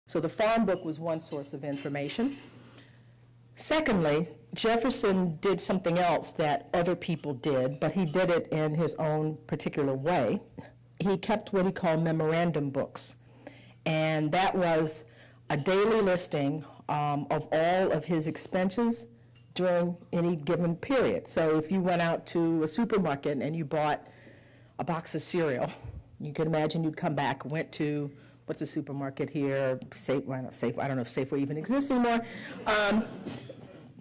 So the farm book was one source of information. Secondly, Jefferson did something else that other people did, but he did it in his own particular way. He kept what he called memorandum books, and that was a daily listing of all of his expenses during any given period. So if you went out to a supermarket and you bought a box of cereal, you could imagine you'd come back, went to, what's a supermarket here? Safeway, I don't know if Safeway even exists anymore.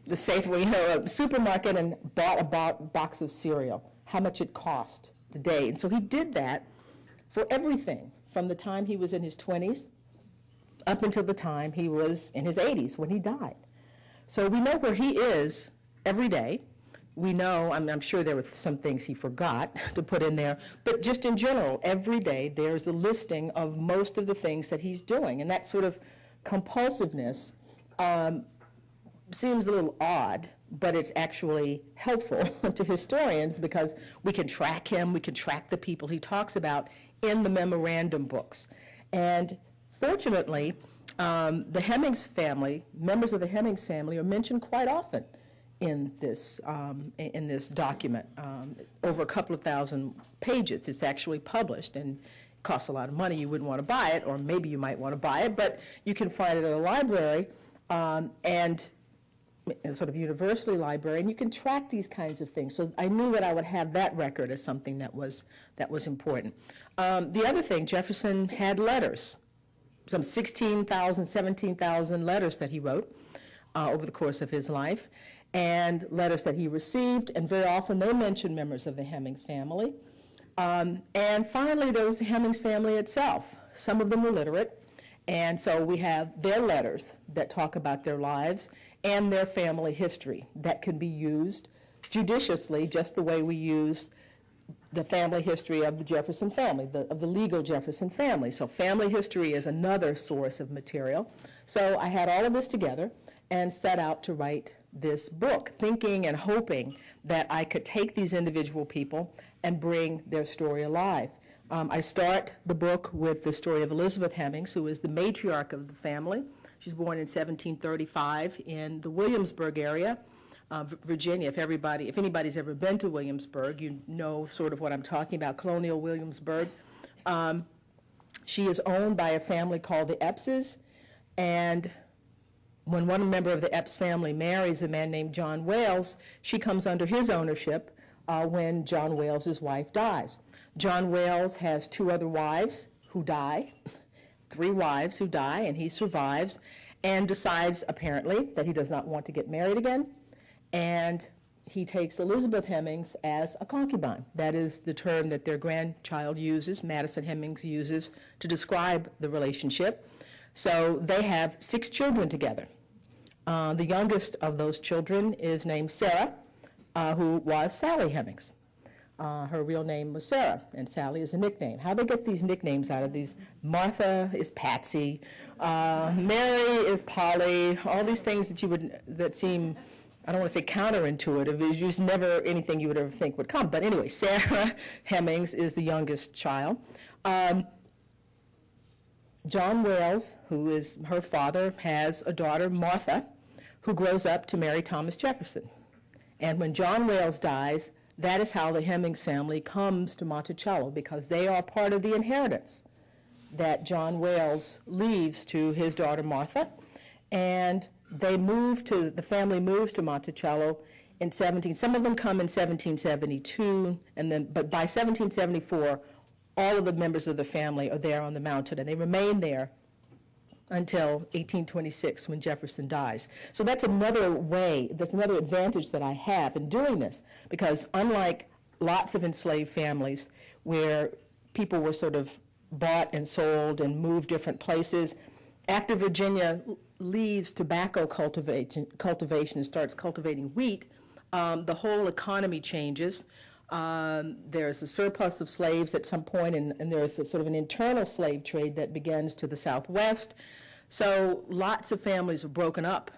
The Safeway, a supermarket, and bought a box of cereal, how much it cost the day. And so he did that for everything from the time he was in his 20s up until the time he was in his 80s when he died. So we know where he is every day. We know, I'm sure there were some things he forgot to put in there, but just in general, every day there's a listing of most of the things that he's doing. And that sort of compulsiveness seems a little odd, but it's actually helpful to historians because we can track him, we can track the people he talks about in the memorandum books. And fortunately, the Hemings family, members of the Hemings family are mentioned quite often in this document. Over a couple of thousand pages. It's actually published, and it costs a lot of money. You wouldn't want to buy it, or maybe you might want to buy it, but you can find it at a library and a sort of university library, and you can track these kinds of things. So I knew that I would have that record as something that was important. The other thing, Jefferson had letters, some 16,000, 17,000 letters that he wrote over the course of his life, and letters that he received, and very often they mention members of the Hemings family. And finally, there was the Hemings family itself. Some of them were literate, and so we have their letters that talk about their lives and their family history that can be used judiciously, just the way we use the family history of the Jefferson family, of the legal Jefferson family. So family history is another source of material. So I had all of this together and set out to write this book, thinking and hoping that I could take these individual people and bring their story alive. I start the book with the story of Elizabeth Hemings, who is the matriarch of the family. She's born in 1735 in the Williamsburg area, Virginia. If anybody's ever been to Williamsburg, you know sort of what I'm talking about, colonial Williamsburg. She is owned by a family called the Eppses, and when one member of the Epps family marries a man named John Wales, she comes under his ownership when John Wales's wife dies. John Wales has two other wives who die, three wives who die, and he survives and decides apparently that he does not want to get married again, and he takes Elizabeth Hemings as a concubine. That is the term that their grandchild uses, Madison Hemings uses, to describe the relationship. So they have 6 children together. The youngest of those children is named Sarah, who was Sally Hemings. Her real name was Sarah, and Sally is a nickname. How they get these nicknames out of these? Martha is Patsy, Mary is Polly, all these things that seem, I don't want to say counterintuitive, is just never anything you would ever think would come. But anyway, Sarah Hemings is the youngest child. John Wales, who is her father, has a daughter, Martha, who grows up to marry Thomas Jefferson. And when John Wales dies, that is how the Hemings family comes to Monticello, because they are part of the inheritance that John Wales leaves to his daughter Martha. And the family moves to Monticello in some of them come in 1772, but by 1774, all of the members of the family are there on the mountain, and they remain there until 1826 when Jefferson dies. So that's another advantage that I have in doing this, because unlike lots of enslaved families where people were sort of bought and sold and moved different places, after Virginia leaves tobacco cultivation and starts cultivating wheat, the whole economy changes. There's a surplus of slaves at some point, and there's a sort of an internal slave trade that begins to the southwest. So lots of families are broken up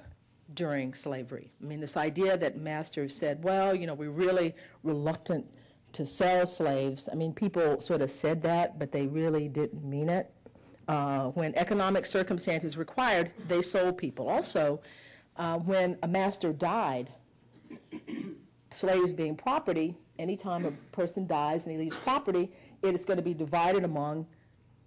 during slavery. I mean, this idea that masters said, well, we're really reluctant to sell slaves. I mean, people sort of said that, but they really didn't mean it. When economic circumstances required, they sold people. Also, when a master died, slaves being property, anytime a person dies and he leaves property, it is going to be divided among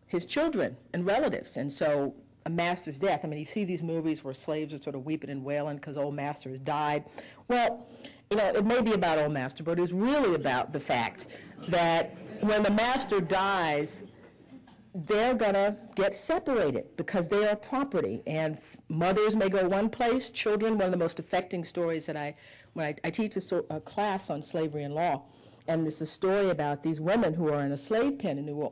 his children and relatives. And so a master's death, I mean, you see these movies where slaves are sort of weeping and wailing because old master has died. Well, you know, it may be about old master, but it's really about the fact that when the master dies, they're going to get separated because they are property. And mothers may go one place, children, one of the most affecting stories that when I teach a class on slavery and law, and it's a story about these women who are in a slave pen in New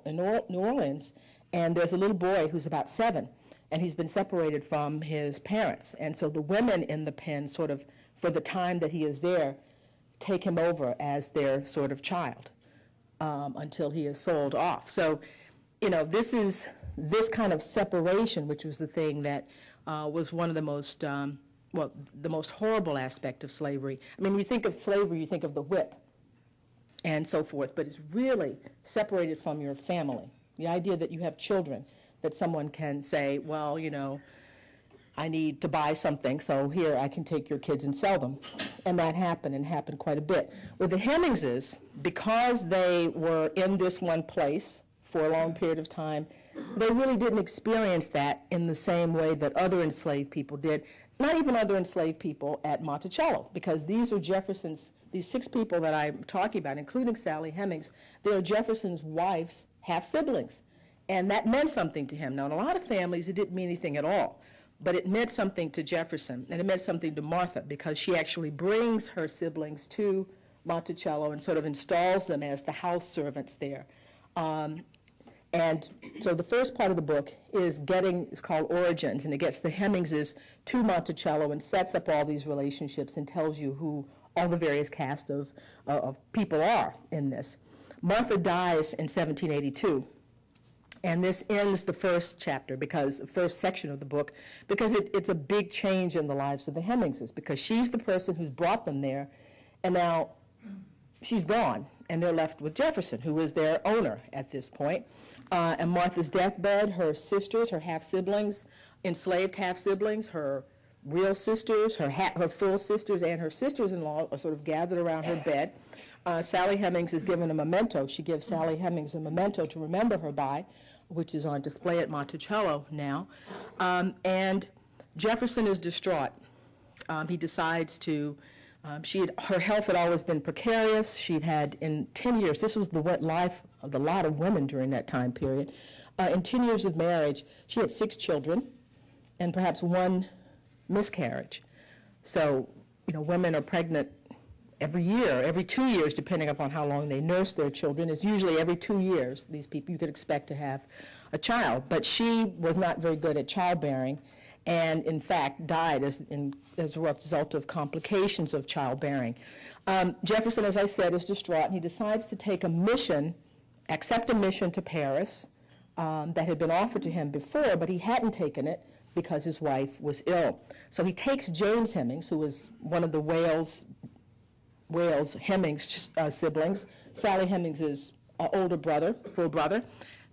Orleans, and there's a little boy who's about 7, and he's been separated from his parents. And so the women in the pen sort of, for the time that he is there, take him over as their sort of child until he is sold off. So, you know, this kind of separation, which was the thing that was one of the most, the most horrible aspect of slavery. I mean, when you think of slavery, you think of the whip and so forth, but it's really separated from your family. The idea that you have children, that someone can say, well, you know, I need to buy something, so here I can take your kids and sell them. And that happened, and happened quite a bit. With the Hemingses, because they were in this one place for a long period of time, they really didn't experience that in the same way that other enslaved people did, not even other enslaved people at Monticello, because these are Jefferson's, these 6 people that I'm talking about, including Sally Hemings, they are Jefferson's wife's half-siblings. And that meant something to him. Now, in a lot of families, it didn't mean anything at all. But it meant something to Jefferson, and it meant something to Martha, because she actually brings her siblings to Monticello and sort of installs them as the house servants there. And so the first part of the book is called Origins, and it gets the Hemingses to Monticello and sets up all these relationships and tells you who all the various cast of people are in this. Martha dies in 1782. And this ends the first chapter, because the first section of the book, because it's a big change in the lives of the Hemingses, because she's the person who's brought them there, and now she's gone, and they're left with Jefferson, who is their owner at this point. And Martha's deathbed, her sisters, her half-siblings, enslaved half-siblings, her real sisters, her full sisters, and her sisters-in-law are sort of gathered around her bed. Sally Hemings is given a memento. She gives Sally Hemings a memento to remember her by, which is on display at Monticello now. And Jefferson is distraught. He decides to, her health had always been precarious. She'd had, in 10 years, this was the life of a lot of women during that time period. In 10 years of marriage, she had 6 children and perhaps 1 miscarriage. So, you know, women are pregnant every year, every 2 years, depending upon how long they nurse their children. It's usually every 2 years, these people, you could expect to have a child. But she was not very good at childbearing, and in fact died as a result of complications of childbearing. Jefferson, as I said, is distraught, and he decides to take a mission, accept a mission to Paris that had been offered to him before, but he hadn't taken it because his wife was ill. So he takes James Hemings, who was one of the Wales Hemings siblings, Sally Hemings' older brother, full brother,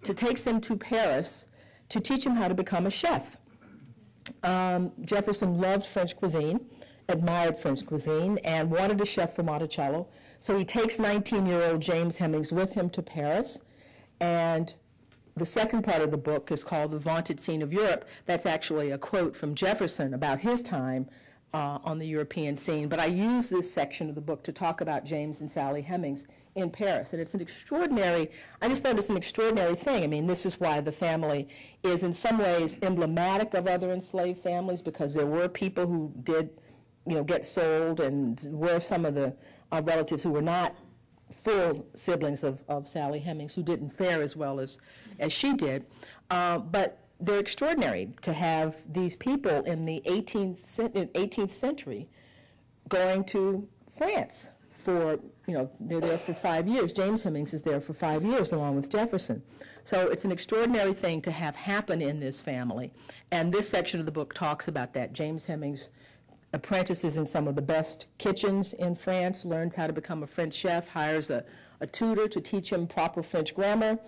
takes him to Paris to teach him how to become a chef. Jefferson loved French cuisine, admired French cuisine, and wanted a chef for Monticello. So he takes 19-year-old James Hemings with him to Paris, and the second part of the book is called The Vaunted Scene of Europe. That's actually a quote from Jefferson about his time on the European scene. But I use this section of the book to talk about James and Sally Hemings in Paris. And it's an extraordinary, I just thought it's an extraordinary thing. I mean, this is why the family is in some ways emblematic of other enslaved families, because there were people who did, you know, get sold, and were some of the relatives who were not full siblings of Sally Hemings, who didn't fare as well as she did. But they're extraordinary to have these people in the 18th century going to France for, you know, they're there for 5 years. James Hemings is there for 5 years along with Jefferson. So it's an extraordinary thing to have happen in this family. And this section of the book talks about that. James Hemings apprentices in some of the best kitchens in France, learns how to become a French chef, hires a tutor to teach him proper French grammar,